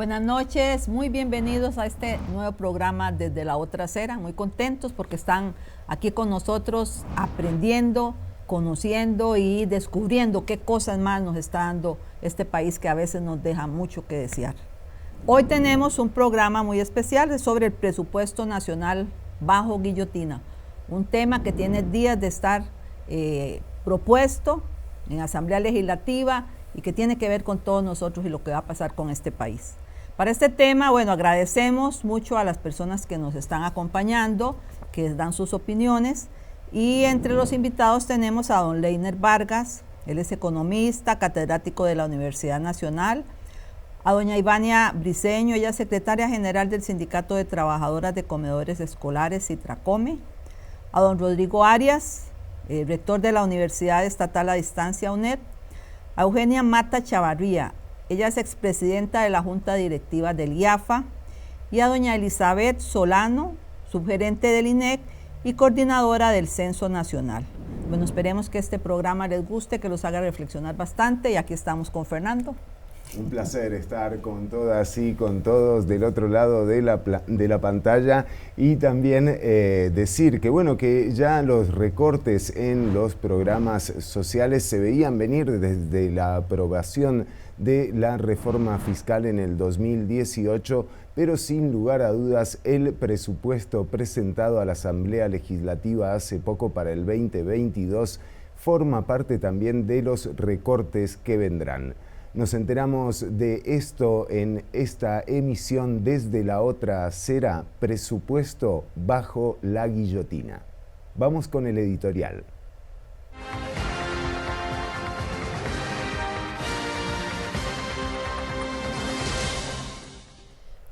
Buenas noches, muy bienvenidos a este nuevo programa desde la otra acera. Muy contentos porque están aquí con nosotros aprendiendo, conociendo y descubriendo qué cosas más nos está dando este país que a veces nos deja mucho que desear. Hoy tenemos un programa muy especial sobre el presupuesto nacional bajo guillotina, un tema que tiene días de estar propuesto en Asamblea Legislativa y que tiene que ver con todos nosotros y lo que va a pasar con este país. Para este tema, bueno, agradecemos mucho a las personas que nos están acompañando, que dan sus opiniones, y entre los invitados tenemos a don Leiner Vargas, él es economista, catedrático de la Universidad Nacional, a doña Ivania Briceño, ella es secretaria general del Sindicato de Trabajadoras de Comedores Escolares Citracome, a don Rodrigo Arias, rector de la Universidad Estatal a Distancia UNED, a Eugenia Mata Chavarría, ella es expresidenta de la Junta Directiva del IAFA, y a doña Elizabeth Solano, subgerente del INEC y coordinadora del Censo Nacional. Bueno, esperemos que este programa les guste, que los haga reflexionar bastante, y aquí estamos con Fernando. Un placer estar con todas y con todos del otro lado de la pantalla, y también decir que bueno, que ya los recortes en los programas sociales se veían venir desde la aprobación de la reforma fiscal en el 2018, pero sin lugar a dudas el presupuesto presentado a la Asamblea Legislativa hace poco para el 2022 forma parte también de los recortes que vendrán. Nos enteramos de esto en esta emisión desde la otra acera, presupuesto bajo la guillotina. Vamos con el editorial.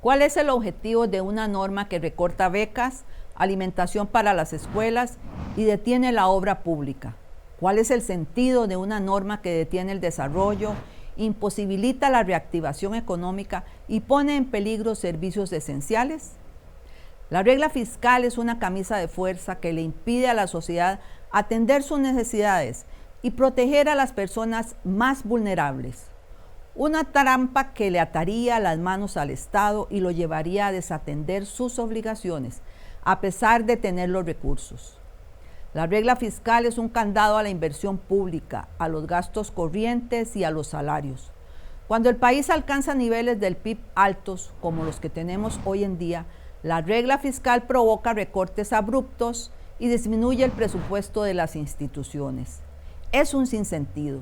¿Cuál es el objetivo de una norma que recorta becas, alimentación para las escuelas y detiene la obra pública? ¿Cuál es el sentido de una norma que detiene el desarrollo, imposibilita la reactivación económica y pone en peligro servicios esenciales? La regla fiscal es una camisa de fuerza que le impide a la sociedad atender sus necesidades y proteger a las personas más vulnerables. Una trampa que le ataría las manos al Estado y lo llevaría a desatender sus obligaciones, a pesar de tener los recursos. La regla fiscal es un candado a la inversión pública, a los gastos corrientes y a los salarios. Cuando el país alcanza niveles del PIB altos, como los que tenemos hoy en día, la regla fiscal provoca recortes abruptos y disminuye el presupuesto de las instituciones. Es un sinsentido.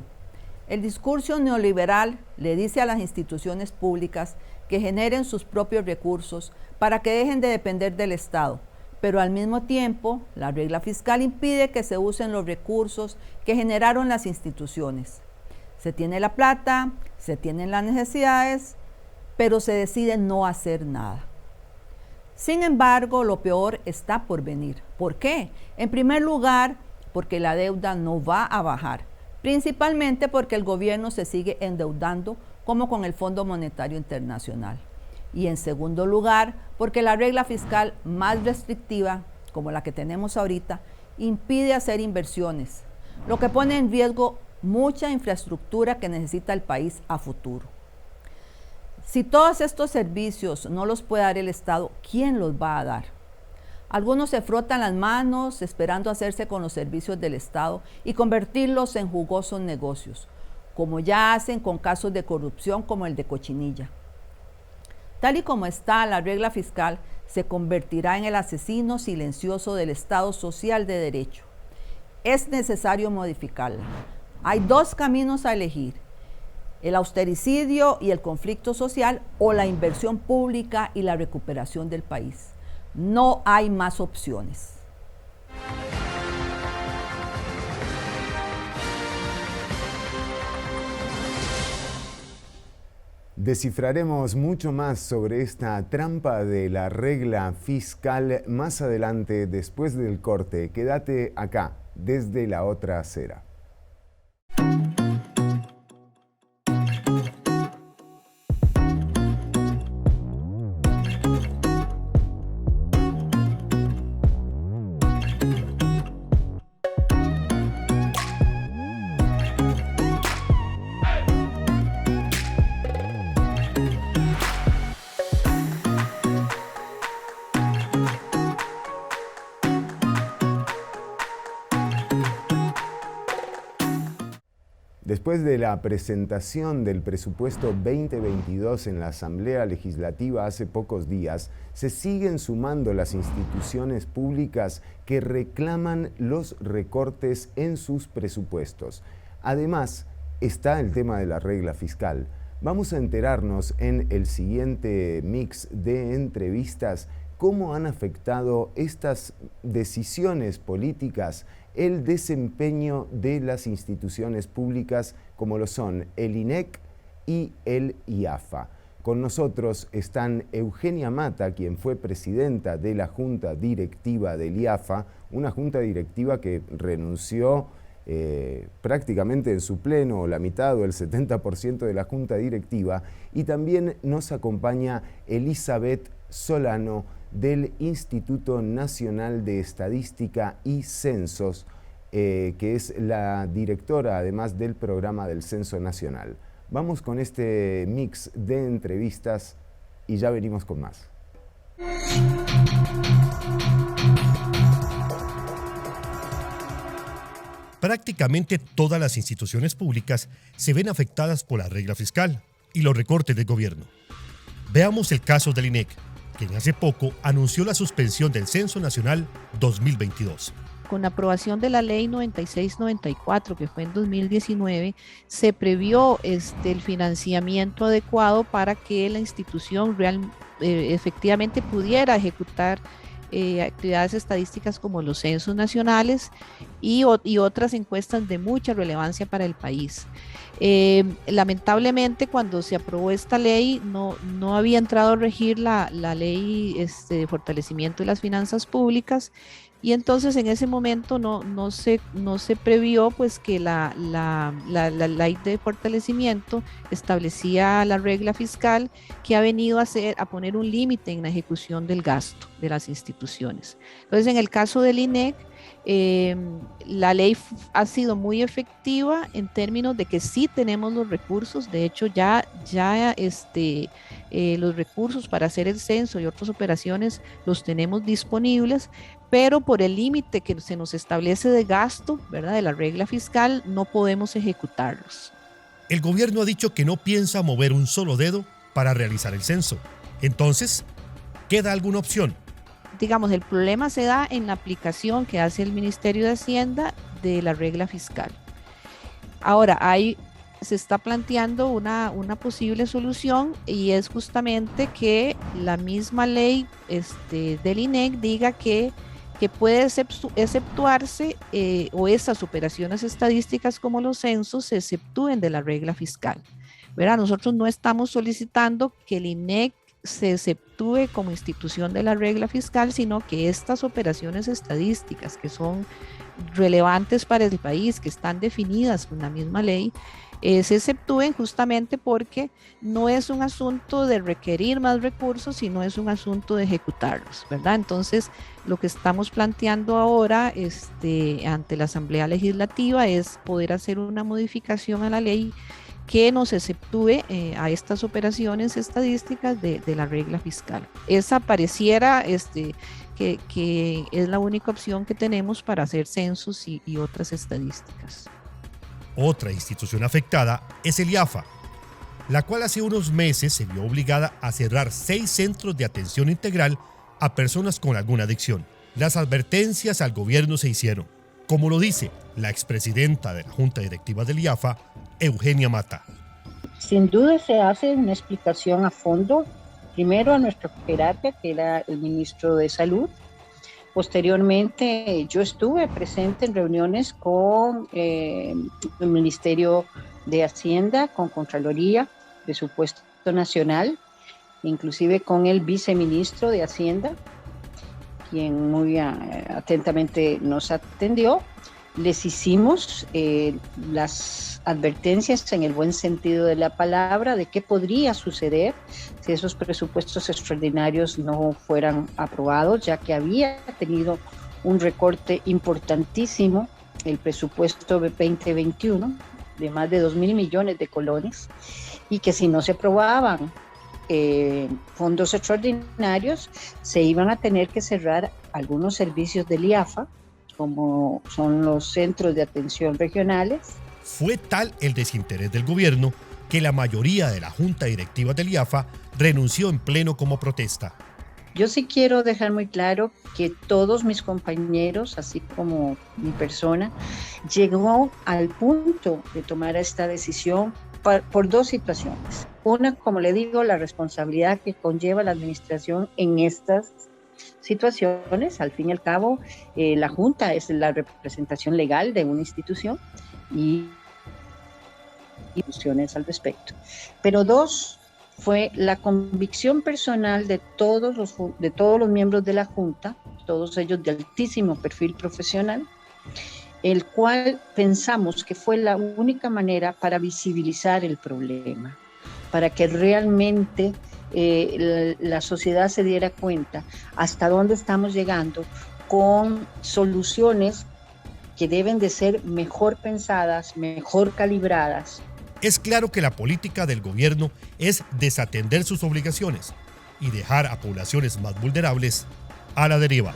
El discurso neoliberal le dice a las instituciones públicas que generen sus propios recursos para que dejen de depender del Estado, pero al mismo tiempo, la regla fiscal impide que se usen los recursos que generaron las instituciones. Se tiene la plata, se tienen las necesidades, pero se decide no hacer nada. Sin embargo, lo peor está por venir. ¿Por qué? En primer lugar, porque la deuda no va a bajar, principalmente porque el gobierno se sigue endeudando como con el Fondo Monetario Internacional. Y en segundo lugar, porque la regla fiscal más restrictiva, como la que tenemos ahorita, impide hacer inversiones, lo que pone en riesgo mucha infraestructura que necesita el país a futuro. Si todos estos servicios no los puede dar el Estado, ¿quién los va a dar? Algunos se frotan las manos esperando hacerse con los servicios del Estado y convertirlos en jugosos negocios, como ya hacen con casos de corrupción como el de Cochinilla. Tal y como está, la regla fiscal se convertirá en el asesino silencioso del Estado social de derecho. Es necesario modificarla. Hay dos caminos a elegir: el austericidio y el conflicto social, o la inversión pública y la recuperación del país. No hay más opciones. Descifraremos mucho más sobre esta trampa de la regla fiscal más adelante, después del corte. Quédate acá, desde la otra acera. Después de la presentación del presupuesto 2022 en la Asamblea Legislativa hace pocos días, se siguen sumando las instituciones públicas que reclaman los recortes en sus presupuestos. Además, está el tema de la regla fiscal. Vamos a enterarnos en el siguiente mix de entrevistas cómo han afectado estas decisiones políticas el desempeño de las instituciones públicas como lo son el INEC y el IAFA. Con nosotros están Eugenia Mata, quien fue presidenta de la Junta Directiva del IAFA, una junta directiva que renunció prácticamente en su pleno, o la mitad o el 70% de la junta directiva, y también nos acompaña Elizabeth Solano, del Instituto Nacional de Estadística y Censos, que es la directora además del programa del Censo Nacional. Vamos con este mix de entrevistas y ya venimos con más. Prácticamente todas las instituciones públicas se ven afectadas por la regla fiscal y los recortes del gobierno. Veamos el caso del INEC, quien hace poco anunció la suspensión del Censo Nacional 2022. Con la aprobación de la Ley 9694, que fue en 2019, se previó el financiamiento adecuado para que la institución efectivamente pudiera ejecutar actividades estadísticas como los censos nacionales y otras encuestas de mucha relevancia para el país. Lamentablemente, cuando se aprobó esta ley, no había entrado a regir la ley de fortalecimiento de las finanzas públicas, y entonces en ese momento no se previó pues que la ley de fortalecimiento establecía la regla fiscal que ha venido a poner un límite en la ejecución del gasto de las instituciones. Entonces, en el caso del INEC, la ley ha sido muy efectiva en términos de que sí tenemos los recursos. De hecho, ya los recursos para hacer el censo y otras operaciones los tenemos disponibles, pero por el límite que se nos establece de gasto, ¿verdad?, de la regla fiscal, no podemos ejecutarlos. El gobierno ha dicho que no piensa mover un solo dedo para realizar el censo. Entonces, ¿queda alguna opción? Digamos, el problema se da en la aplicación que hace el Ministerio de Hacienda de la regla fiscal. Ahora, se está planteando una posible solución, y es justamente que la misma ley del INEC diga que puede exceptuarse o esas operaciones estadísticas como los censos se exceptúen de la regla fiscal. ¿Verdad? Nosotros no estamos solicitando que el INEC se exceptúe como institución de la regla fiscal, sino que estas operaciones estadísticas que son relevantes para el país, que están definidas con la misma ley, se exceptúen justamente porque no es un asunto de requerir más recursos, sino es un asunto de ejecutarlos, ¿verdad? Entonces, lo que estamos planteando ahora ante la Asamblea Legislativa es poder hacer una modificación a la ley que nos exceptúe a estas operaciones estadísticas de la regla fiscal. Esa pareciera que es la única opción que tenemos para hacer censos y otras estadísticas. Otra institución afectada es el IAFA, la cual hace unos meses se vio obligada a cerrar 6 centros de atención integral a personas con alguna adicción. Las advertencias al gobierno se hicieron, como lo dice la expresidenta de la Junta Directiva del IAFA, Eugenia Mata. Sin duda se hace una explicación a fondo, primero a nuestra jerarca, que era el ministro de Salud. Posteriormente, yo estuve presente en reuniones con el Ministerio de Hacienda, con Contraloría, Presupuesto Nacional, inclusive con el viceministro de Hacienda, quien muy atentamente nos atendió. Les hicimos las advertencias en el buen sentido de la palabra de qué podría suceder si esos presupuestos extraordinarios no fueran aprobados, ya que había tenido un recorte importantísimo el presupuesto 2021 de más de 2.000 millones de colones, y que si no se aprobaban fondos extraordinarios, se iban a tener que cerrar algunos servicios del IAFA, como son los centros de atención regionales. Fue tal el desinterés del gobierno que la mayoría de la junta directiva del IAFA renunció en pleno como protesta. Yo sí quiero dejar muy claro que todos mis compañeros, así como mi persona, llegó al punto de tomar esta decisión por dos situaciones. Una, como le digo, la responsabilidad que conlleva la administración en estas situaciones. Al fin y al cabo, la Junta es la representación legal de una institución y discusiones al respecto. Pero dos, fue la convicción personal de todos los miembros de la Junta, todos ellos de altísimo perfil profesional, el cual pensamos que fue la única manera para visibilizar el problema, para que realmente la sociedad se diera cuenta hasta dónde estamos llegando con soluciones que deben de ser mejor pensadas, mejor calibradas. Es claro que la política del gobierno es desatender sus obligaciones y dejar a poblaciones más vulnerables a la deriva.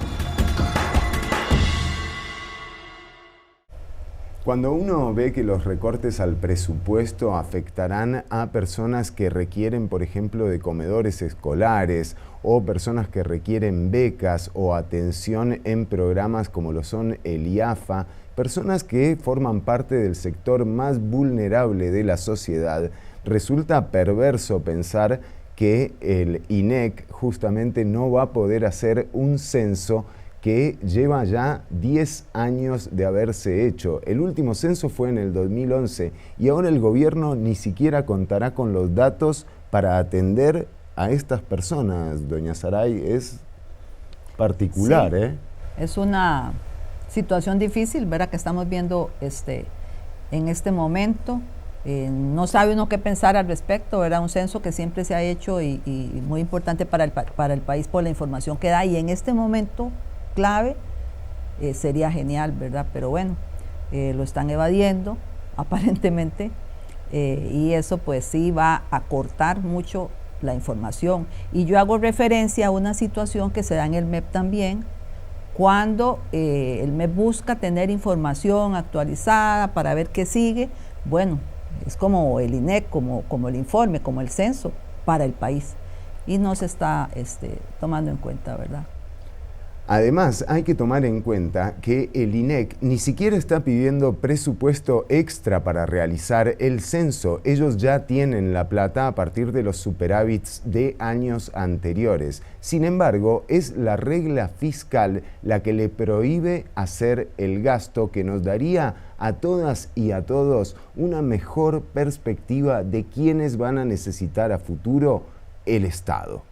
Cuando uno ve que los recortes al presupuesto afectarán a personas que requieren, por ejemplo, de comedores escolares o personas que requieren becas o atención en programas como lo son el IAFA, personas que forman parte del sector más vulnerable de la sociedad, resulta perverso pensar que el INEC justamente no va a poder hacer un censo que lleva ya 10 años de haberse hecho. El último censo fue en el 2011 y ahora el gobierno ni siquiera contará con los datos para atender a estas personas. Doña Saray, es particular, sí, Es una situación difícil, ¿verdad?, que estamos viendo en este momento. No sabe uno qué pensar al respecto. Era un censo que siempre se ha hecho y muy importante para el país por la información que da, y en este momento clave sería genial, ¿verdad? Pero bueno, lo están evadiendo aparentemente, y eso pues sí va a cortar mucho la información. Y yo hago referencia a una situación que se da en el MEP también, cuando el MEP busca tener información actualizada para ver qué sigue. Bueno, es como el INEC, como el informe, como el censo para el país, y no se está tomando en cuenta, ¿verdad? Además, hay que tomar en cuenta que el INEC ni siquiera está pidiendo presupuesto extra para realizar el censo. Ellos ya tienen la plata a partir de los superávits de años anteriores. Sin embargo, es la regla fiscal la que le prohíbe hacer el gasto, que nos daría a todas y a todos una mejor perspectiva de quiénes van a necesitar a futuro el Estado.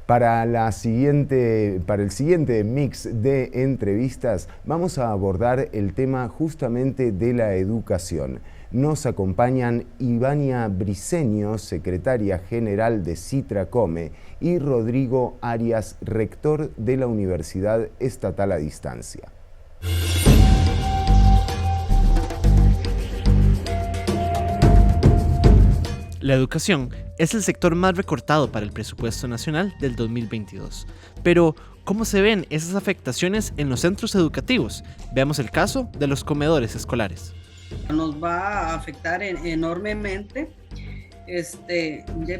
Para el siguiente mix de entrevistas vamos a abordar el tema justamente de la educación. Nos acompañan Ivania Briceño, secretaria general de Citracome, y Rodrigo Arias, rector de la Universidad Estatal a Distancia. La educación es el sector más recortado para el presupuesto nacional del 2022. Pero, ¿cómo se ven esas afectaciones en los centros educativos? Veamos el caso de los comedores escolares. Nos va a afectar enormemente,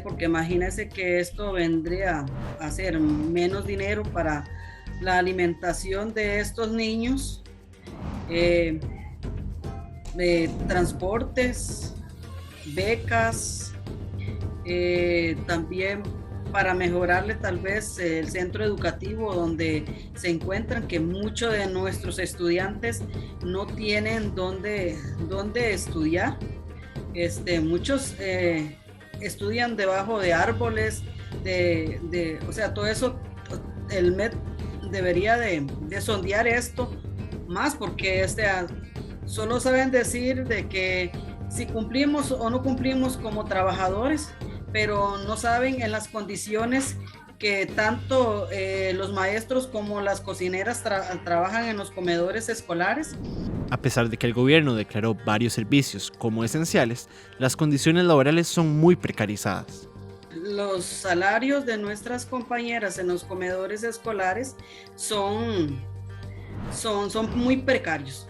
porque imagínense que esto vendría a ser menos dinero para la alimentación de estos niños, transportes, becas, también para mejorarle tal vez el centro educativo donde se encuentran, que muchos de nuestros estudiantes no tienen dónde estudiar. Muchos estudian debajo de árboles, o sea, todo eso el MED debería de sondear esto más, porque solo saben decir de que si cumplimos o no cumplimos como trabajadores, pero no saben en las condiciones que tanto los maestros como las cocineras trabajan en los comedores escolares. A pesar de que el gobierno declaró varios servicios como esenciales, las condiciones laborales son muy precarizadas. Los salarios de nuestras compañeras en los comedores escolares son muy precarios.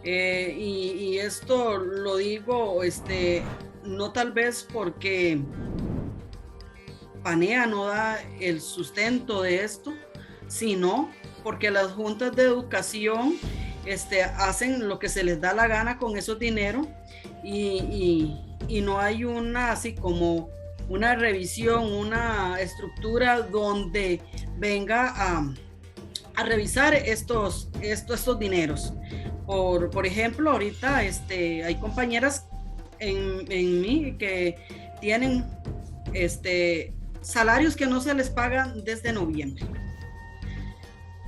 Y esto lo digo no tal vez porque PANEA no da el sustento de esto, sino porque las juntas de educación hacen lo que se les da la gana con esos dinero y no hay así como una revisión, una estructura donde venga a revisar estos dineros. Por ejemplo, ahorita hay compañeras en mí que tienen salarios que no se les pagan desde noviembre.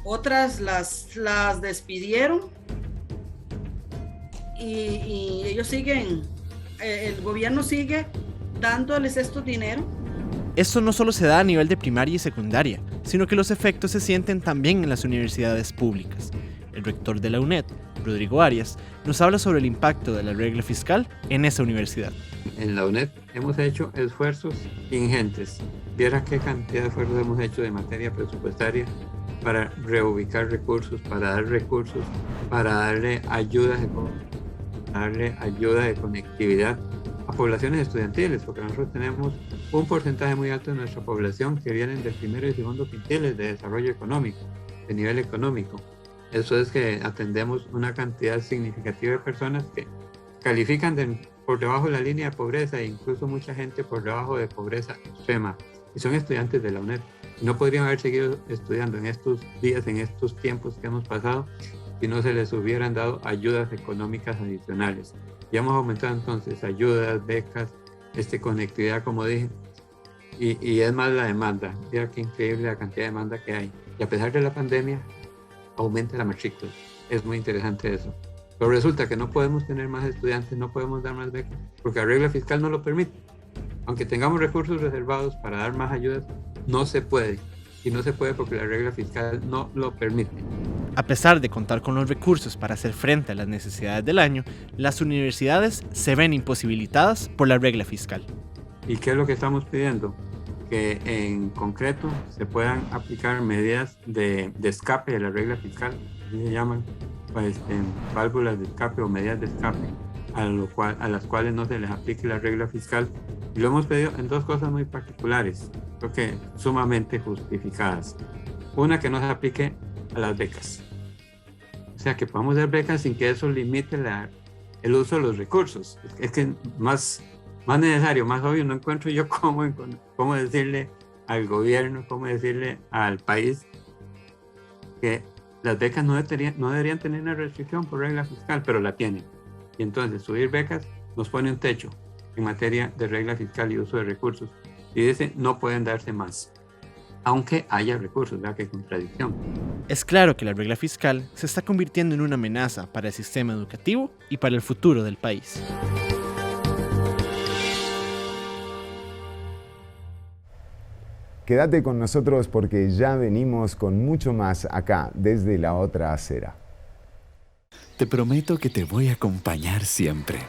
Otras las despidieron y ellos siguen, el gobierno sigue dándoles estos dinero. Esto no solo se da a nivel de primaria y secundaria, sino que los efectos se sienten también en las universidades públicas. El rector de la UNED, Rodrigo Arias, nos habla sobre el impacto de la regla fiscal en esa universidad. En la UNED hemos hecho esfuerzos ingentes. Viera qué cantidad de esfuerzos hemos hecho de materia presupuestaria para reubicar recursos, para dar recursos, para darle ayuda de conectividad a poblaciones estudiantiles, porque nosotros tenemos un porcentaje muy alto de nuestra población que vienen del primero y segundo quintiles de desarrollo económico, de nivel económico. Eso es que atendemos una cantidad significativa de personas que califican por debajo de la línea de pobreza e incluso mucha gente por debajo de pobreza extrema, y son estudiantes de la UNED. No podrían haber seguido estudiando en estos días, en estos tiempos que hemos pasado, si no se les hubieran dado ayudas económicas adicionales. Ya hemos aumentado entonces ayudas, becas, conectividad, como dije, y es más la demanda. Mira qué increíble la cantidad de demanda que hay. Y a pesar de la pandemia, aumenta la matrícula. Es muy interesante eso. Pero resulta que no podemos tener más estudiantes, no podemos dar más becas, porque la regla fiscal no lo permite. Aunque tengamos recursos reservados para dar más ayudas, no se puede. Y no se puede porque la regla fiscal no lo permite. A pesar de contar con los recursos para hacer frente a las necesidades del año, las universidades se ven imposibilitadas por la regla fiscal. ¿Y qué es lo que estamos pidiendo? Que en concreto se puedan aplicar medidas de escape de la regla fiscal, así se llaman, válvulas de escape o medidas de escape, a las cuales no se les aplique la regla fiscal. Y lo hemos pedido en dos cosas muy particulares, creo que sumamente justificadas. Una, que no se aplique a las becas. O sea, que podamos dar becas sin que eso limite el uso de los recursos. Es que más necesario, más obvio, no encuentro yo cómo decirle al gobierno, cómo decirle al país que las becas no deberían tener una restricción por regla fiscal, pero la tienen. Y entonces subir becas nos pone un techo en materia de regla fiscal y uso de recursos. Y dice, no pueden darse más, aunque haya recursos, ¿verdad? Qué contradicción. Es claro que la regla fiscal se está convirtiendo en una amenaza para el sistema educativo y para el futuro del país. Quédate con nosotros porque ya venimos con mucho más acá, desde la otra acera. Te prometo que te voy a acompañar siempre.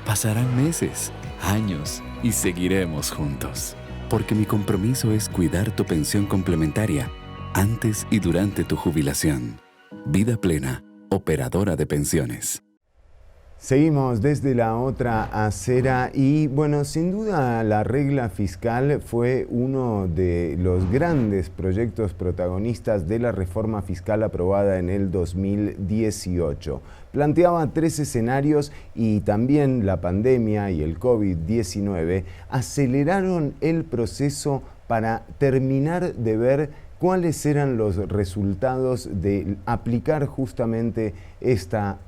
Pasarán meses, años y seguiremos juntos. Porque mi compromiso es cuidar tu pensión complementaria antes y durante tu jubilación. Vida Plena, operadora de pensiones. Seguimos desde la otra acera y bueno, sin duda la regla fiscal fue uno de los grandes proyectos protagonistas de la reforma fiscal aprobada en el 2018. Planteaba 3 escenarios y también la pandemia y el COVID-19 aceleraron el proceso para terminar de ver cuáles eran los resultados de aplicar justamente esta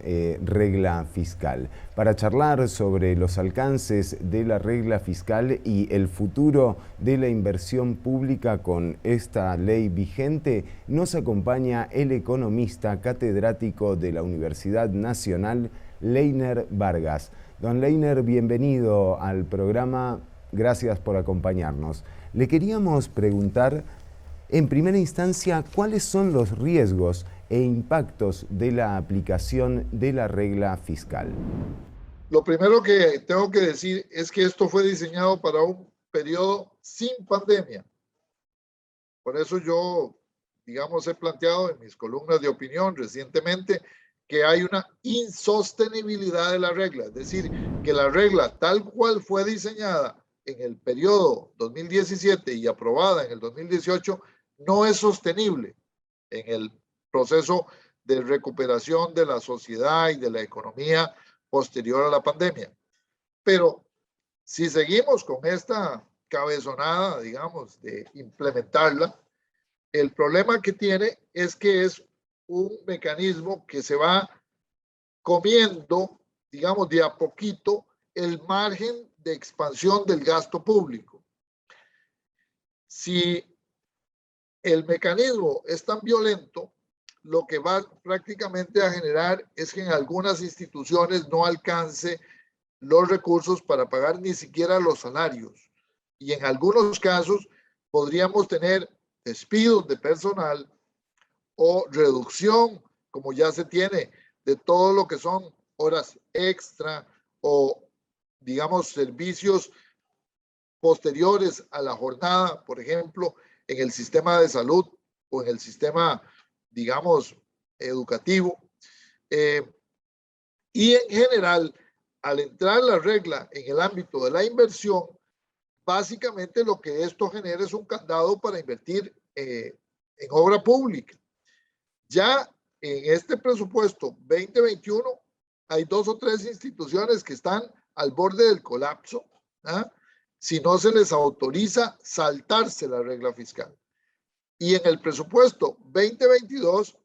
regla fiscal. Para charlar sobre los alcances de la regla fiscal y el futuro de la inversión pública con esta ley vigente, nos acompaña el economista catedrático de la Universidad Nacional, Leiner Vargas. Don Leiner, bienvenido al programa. Gracias por acompañarnos. Le queríamos preguntar, en primera instancia, ¿cuáles son los riesgos e impactos de la aplicación de la regla fiscal? Lo primero que tengo que decir es que esto fue diseñado para un periodo sin pandemia. Por eso yo, digamos, he planteado en mis columnas de opinión recientemente que hay una insostenibilidad de la regla, es decir, que la regla tal cual fue diseñada en el periodo 2017 y aprobada en el 2018 no es sostenible en el proceso de recuperación de la sociedad y de la economía posterior a la pandemia. Pero si seguimos con esta cabezonada, digamos, de implementarla, el problema que tiene es que es un mecanismo que se va comiendo, digamos, de a poquito el margen de expansión del gasto público. Si el mecanismo es tan violento, lo que va prácticamente a generar es que en algunas instituciones no alcance los recursos para pagar ni siquiera los salarios. Y en algunos casos podríamos tener despidos de personal o reducción, como ya se tiene, de todo lo que son horas extra o, digamos, servicios posteriores a la jornada, por ejemplo, en el sistema de salud o en el sistema, digamos, educativo. Y en general, al entrar la regla en el ámbito de la inversión, básicamente lo que esto genera es un candado para invertir en obra pública. Ya en este presupuesto 2021 hay 2 o 3 instituciones que están al borde del colapso, ¿ah? Si no se les autoriza saltarse la regla fiscal. Y en el presupuesto 2022,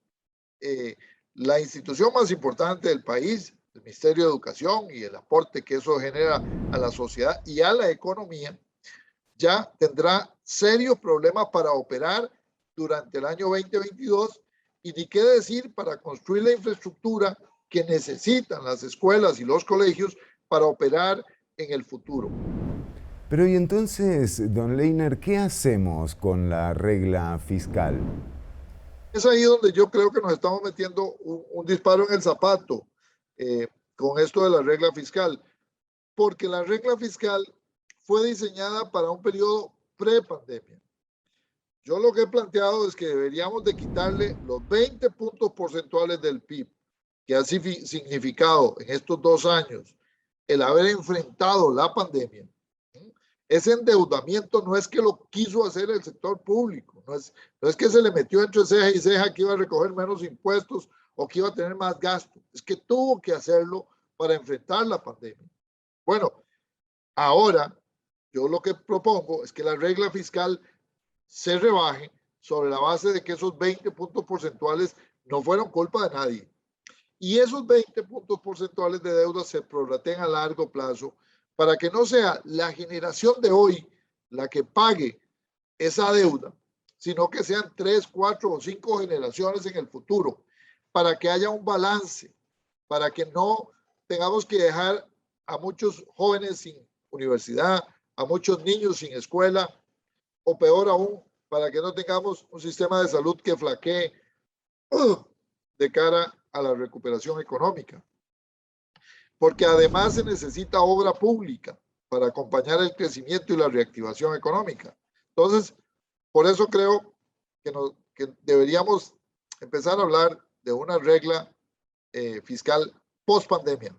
la institución más importante del país, el Ministerio de Educación y el aporte que eso genera a la sociedad y a la economía, ya tendrá serios problemas para operar durante el año 2022 y ni qué decir para construir la infraestructura que necesitan las escuelas y los colegios para operar en el futuro. Pero y entonces, don Leiner, ¿qué hacemos con la regla fiscal? Es ahí donde yo creo que nos estamos metiendo un disparo en el zapato con esto de la regla fiscal, porque la regla fiscal fue diseñada para un periodo pre-pandemia. Yo lo que he planteado es que deberíamos de quitarle los 20 puntos porcentuales del PIB, que ha significado en estos 2 años el haber enfrentado la pandemia. Ese endeudamiento no es que lo quiso hacer el sector público, no es que se le metió entre ceja y ceja que iba a recoger menos impuestos o que iba a tener más gasto, es que tuvo que hacerlo para enfrentar la pandemia. Bueno, ahora yo lo que propongo es que la regla fiscal se rebaje sobre la base de que esos 20 puntos porcentuales no fueron culpa de nadie. Y esos 20 puntos porcentuales de deuda se prorrateen a largo plazo para que no sea la generación de hoy la que pague esa deuda, sino que sean 3, 4 o 5 generaciones en el futuro, para que haya un balance, para que no tengamos que dejar a muchos jóvenes sin universidad, a muchos niños sin escuela, o peor aún, para que no tengamos un sistema de salud que flaquee de cara a la recuperación económica. Porque además se necesita obra pública para acompañar el crecimiento y la reactivación económica. Entonces, por eso creo que deberíamos empezar a hablar de una regla fiscal post-pandemia.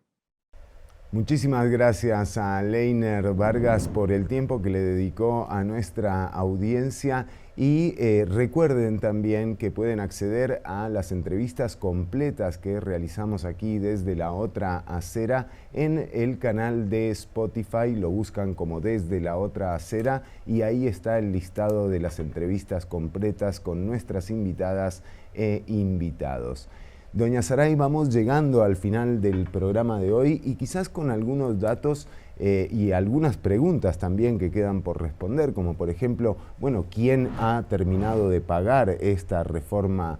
Muchísimas gracias a Leiner Vargas por el tiempo que le dedicó a nuestra audiencia y recuerden también que pueden acceder a las entrevistas completas que realizamos aquí desde la otra acera en el canal de Spotify, lo buscan como Desde la Otra Acera y ahí está el listado de las entrevistas completas con nuestras invitadas e invitados. Doña Saray, vamos llegando al final del programa de hoy y quizás con algunos datos y algunas preguntas también que quedan por responder, como por ejemplo, bueno, ¿quién ha terminado de pagar esta reforma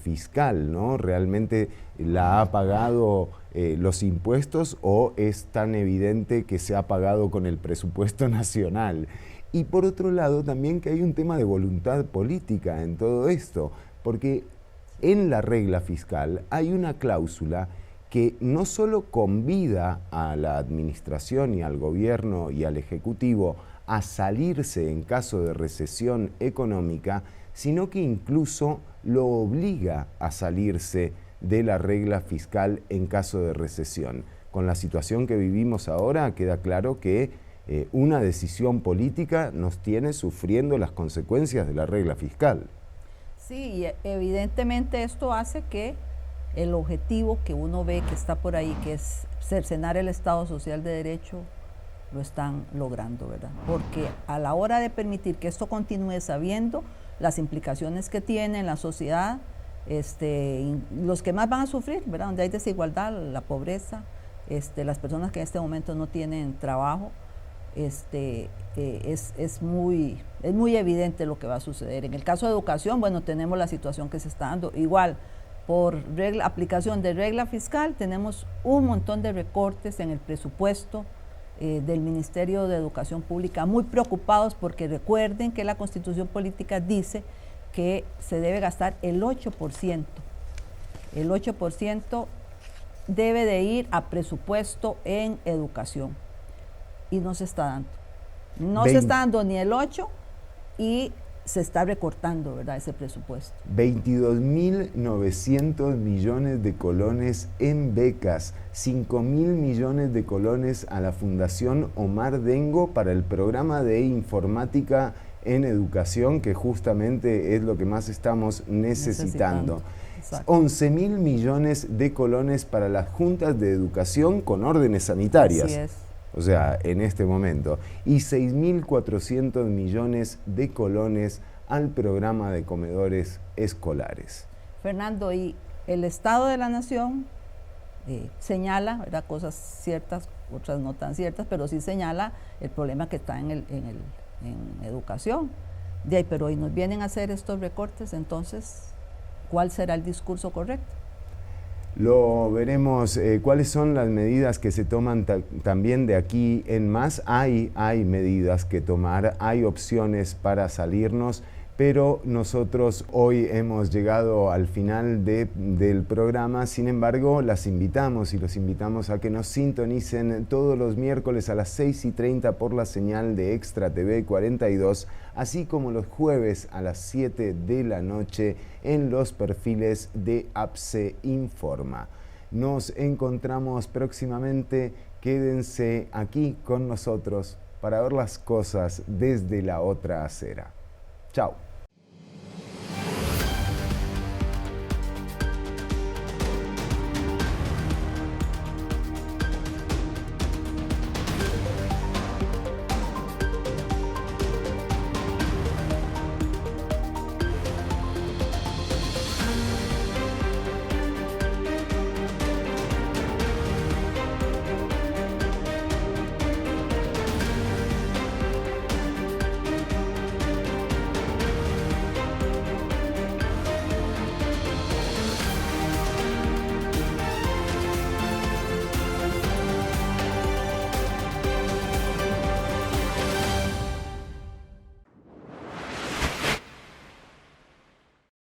fiscal, ¿no? ¿Realmente la ha pagado los impuestos o es tan evidente que se ha pagado con el presupuesto nacional? Y por otro lado también que hay un tema de voluntad política en todo esto, porque en la regla fiscal hay una cláusula que no solo convida a la administración y al gobierno y al ejecutivo a salirse en caso de recesión económica, sino que incluso lo obliga a salirse de la regla fiscal en caso de recesión. Con la situación que vivimos ahora queda claro que una decisión política nos tiene sufriendo las consecuencias de la regla fiscal. Sí, y evidentemente esto hace que el objetivo que uno ve que está por ahí, que es cercenar el Estado Social de Derecho, lo están logrando, ¿verdad? Porque a la hora de permitir que esto continúe, sabiendo las implicaciones que tiene en la sociedad, los que más van a sufrir, ¿verdad? Donde hay desigualdad, la pobreza, las personas que en este momento no tienen trabajo, es muy evidente lo que va a suceder. En el caso de educación, bueno, tenemos la situación que se está dando. Igual, por aplicación de regla fiscal, tenemos un montón de recortes en el presupuesto del Ministerio de Educación Pública, muy preocupados porque recuerden que la Constitución Política dice que se debe gastar el 8%. El 8% debe de ir a presupuesto en educación y no se está dando. No se está dando ni el 8 y se está recortando, ¿verdad?, ese presupuesto. 22.900 millones de colones en becas, 5.000 millones de colones a la Fundación Omar Dengo para el programa de informática en educación, que justamente es lo que más estamos necesitando. 11.000 millones de colones para las juntas de educación con órdenes sanitarias. Así es. O sea, en este momento. Y 6.400 millones de colones al programa de comedores escolares. Fernando, y el Estado de la Nación señala, ¿verdad?, cosas ciertas, otras no tan ciertas, pero sí señala el problema que está en educación. De ahí, pero hoy nos vienen a hacer estos recortes, entonces, ¿cuál será el discurso correcto? Lo veremos. ¿Cuáles son las medidas que se toman también de aquí en más? Hay medidas que tomar, hay opciones para salirnos, pero nosotros hoy hemos llegado al final del programa. Sin embargo, las invitamos y los invitamos a que nos sintonicen todos los miércoles a las 6:30 por la señal de Extra TV 42, así como los jueves a las 7 de la noche en los perfiles de APSE Informa. Nos encontramos próximamente. Quédense aquí con nosotros para ver las cosas desde la otra acera. Chao.